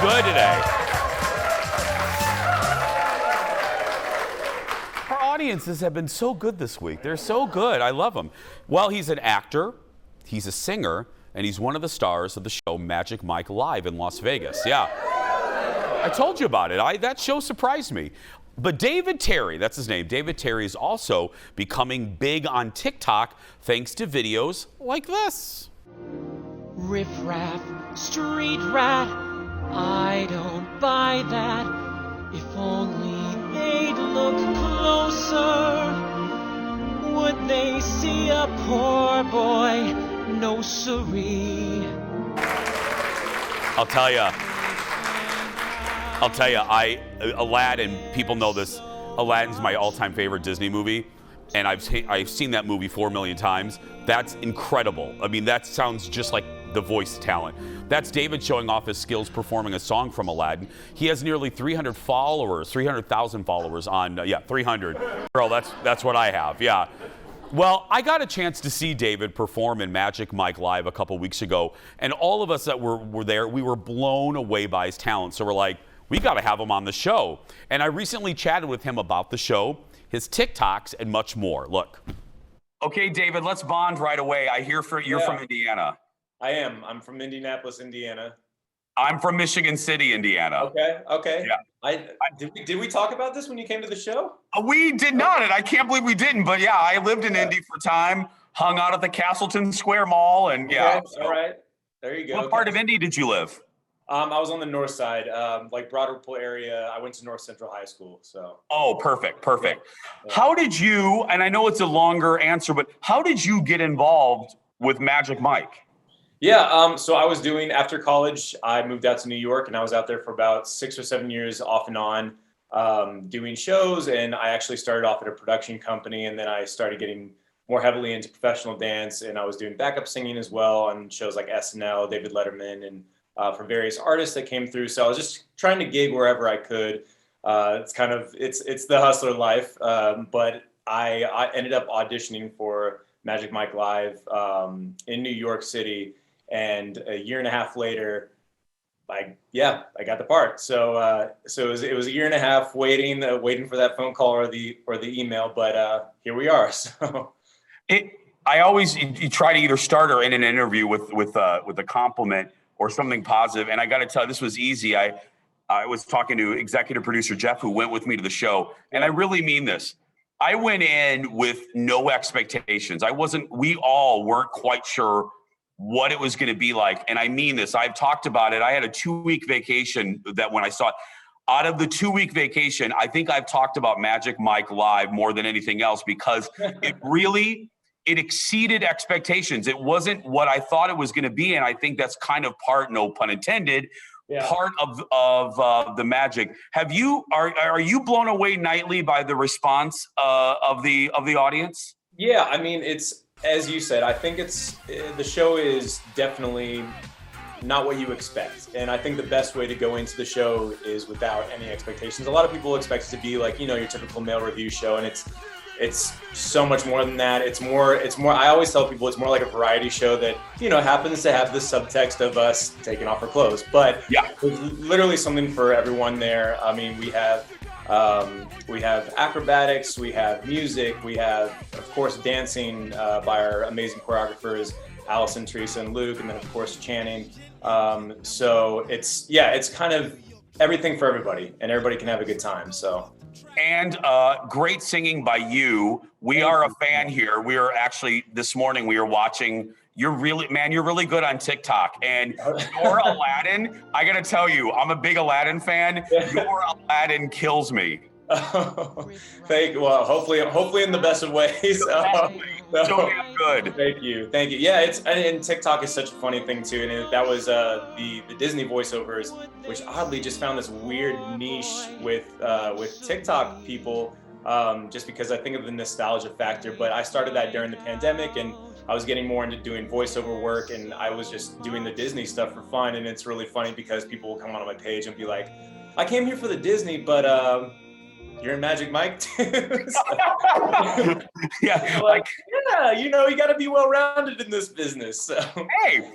good today. Our audiences have been so good this week. They're so good. I love them. Well, he's an actor, he's a singer, and he's one of the stars of the show Magic Mike Live in Las Vegas. Yeah. I told you about it. That show surprised me. But David Terry, that's his name, David Terry is also becoming big on TikTok thanks to videos like this. Riff raff, street rat, I don't buy that. If only they'd look closer, would they see a poor boy? No siree. I'll tell you, Aladdin, people know this, Aladdin's my all-time favorite Disney movie, and I've seen that movie 4 million times. That's incredible. I mean, that sounds just like the voice talent. That's David showing off his skills performing a song from Aladdin. He has nearly 300,000 followers on, 300. Girl, that's what I have, yeah. Well, I got a chance to see David perform in Magic Mike Live a couple weeks ago, and all of us that were there, we were blown away by his talent. So we're like, we got to have him on the show. And I recently chatted with him about the show, his TikToks, and much more. Look. Okay, David, let's bond right away. I hear you're from Indiana. I am. I'm from Indianapolis, Indiana. I'm from Michigan City, Indiana. Okay. Yeah. Did we talk about this when you came to the show? We did not, and I can't believe we didn't. But yeah, I lived in Indy for a time, hung out at the Castleton Square Mall, and yeah. Okay. All right. There you go. What part of Indy did you live? I was on the north side, like Broadway area. I went to North Central High School, so. Oh, perfect. Yeah. How did you, and I know it's a longer answer, but how did you get involved with Magic Mike? Yeah, so I was after college, I moved out to New York, and I was out there for about 6 or 7 years off and on, doing shows, and I actually started off at a production company, and then I started getting more heavily into professional dance, and I was doing backup singing as well on shows like SNL, David Letterman, and for various artists that came through. So I was just trying to gig wherever I could. It's the hustler life, but I ended up auditioning for Magic Mike Live in New York City. And a year and a half later, I got the part. So it was a year and a half waiting for that phone call or the email. But here we are. So you try to either start or end an interview with a compliment or something positive. And I got to tell you, this was easy. I was talking to executive producer Jeff, who went with me to the show, and I really mean this. I went in with no expectations. We all weren't quite sure what it was going to be like. And I mean this, I've talked about it. I had a 2-week vacation that when I saw it, out of the 2-week vacation, I think I've talked about Magic Mike Live more than anything else because it exceeded expectations. It wasn't what I thought it was going to be. And I think that's kind of part, no pun intended, part of the magic. Are you blown away nightly by the response of the audience? Yeah, I mean, it's, as you said, I think the show is definitely not what you expect. And I think the best way to go into the show is without any expectations. A lot of people expect it to be like, your typical male review show, and it's so much more than that. It's more, I always tell people it's more like a variety show that, happens to have the subtext of us taking off our clothes, but there's literally something for everyone there. I mean, we have acrobatics, we have music, we have, of course, dancing by our amazing choreographers, Allison, Teresa, and Luke, and then of course Channing. So it's kind of everything for everybody, and everybody can have a good time. So. And great singing by you. We are a fan here. We are actually, this morning, we are watching. You're really good on TikTok. And your Aladdin, I got to tell you, I'm a big Aladdin fan. Your Aladdin kills me. Well, hopefully in the best of ways. So good. Thank you. Yeah, and TikTok is such a funny thing too. And that was the Disney voiceovers, which oddly just found this weird niche with TikTok people, just because I think of the nostalgia factor. But I started that during the pandemic, and I was getting more into doing voiceover work, and I was just doing the Disney stuff for fun. And it's really funny because people will come on my page and be like, I came here for the Disney, but you're in Magic Mike too. Yeah, you got to be well-rounded in this business. So. Hey,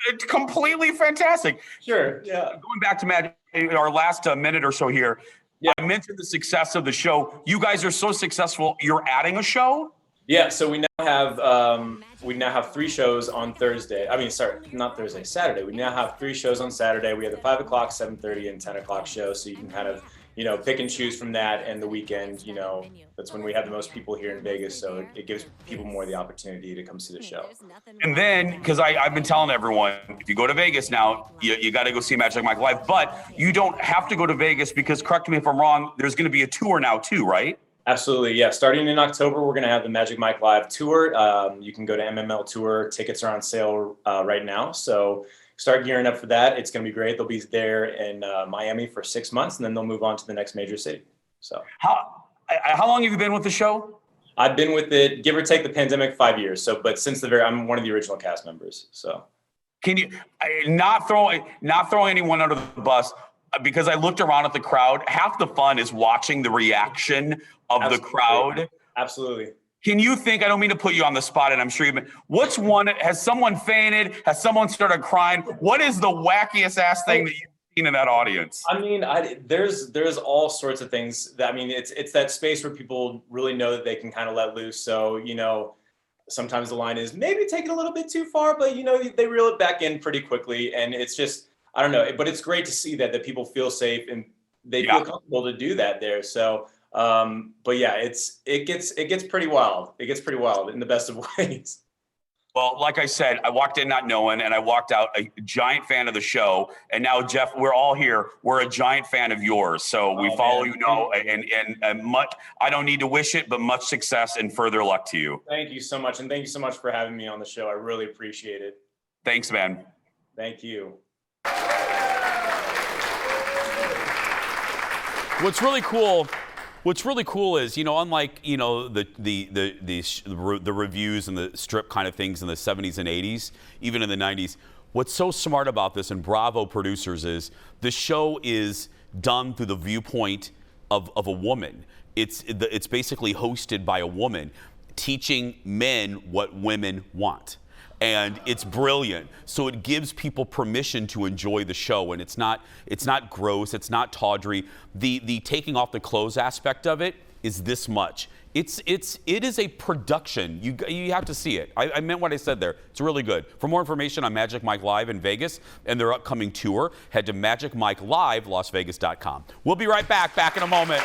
It's completely fantastic. Sure. Yeah. Going back to Magic, our last minute or so here, Yeah. I mentioned the success of the show. You guys are so successful. You're adding a show? Yeah, so we now have 3 shows on Thursday. I mean, sorry, not Thursday, Saturday. We now have 3 shows on Saturday. We have the 5 o'clock, 7:30, and 10 o'clock show. So you can kind of, pick and choose from that. And the weekend, that's when we have the most people here in Vegas. So it gives people more the opportunity to come see the show. And then, because I've been telling everyone, if you go to Vegas now, you got to go see Magic Mike live. But you don't have to go to Vegas because, correct me if I'm wrong, there's going to be a tour now too, right? Absolutely, yeah. Starting in October, we're going to have the Magic Mike Live tour. You can go to MML Tour. Tickets are on sale right now. So start gearing up for that. It's going to be great. They'll be there in Miami for 6 months, and then they'll move on to the next major city. So how long have you been with the show? I've been with it, give or take the pandemic, 5 years. So, but since I'm one of the original cast members. So, can you not throw anyone under the bus? Because I looked around at the crowd, half the fun is watching the reaction of the crowd. Absolutely. Can you think, I don't mean to put you on the spot, and I'm sure you've been, has someone fainted? Has someone started crying? What is the wackiest ass thing that you've seen in that audience? I mean, there's all sorts of things that, it's that space where people really know that they can kind of let loose. So, sometimes the line is maybe taken a little bit too far, but they reel it back in pretty quickly. And it's just, I don't know, but it's great to see that people feel safe and they feel comfortable to do that there. So, but yeah, it gets pretty wild. It gets pretty wild in the best of ways. Well, like I said, I walked in not knowing, and I walked out a giant fan of the show. And now, Jeff, we're all here. We're a giant fan of yours. So we follow you, and much. I don't need to wish it, but much success and further luck to you. Thank you so much, and thank you so much for having me on the show. I really appreciate it. Thanks, man. Thank you. What's really cool is, unlike, the reviews and the strip kind of things in the 70s and 80s, even in the 90s, what's so smart about this, and bravo producers, is the show is done through the viewpoint of a woman. It's basically hosted by a woman teaching men what women want. And it's brilliant. So it gives people permission to enjoy the show, and it's not gross, it's not tawdry. The taking off the clothes aspect of it is this much. It is a production. You have to see it. I meant what I said there. It's really good. For more information on Magic Mike Live in Vegas and their upcoming tour, head to magicmikeLive, LasVegas.com. We'll be right back in a moment.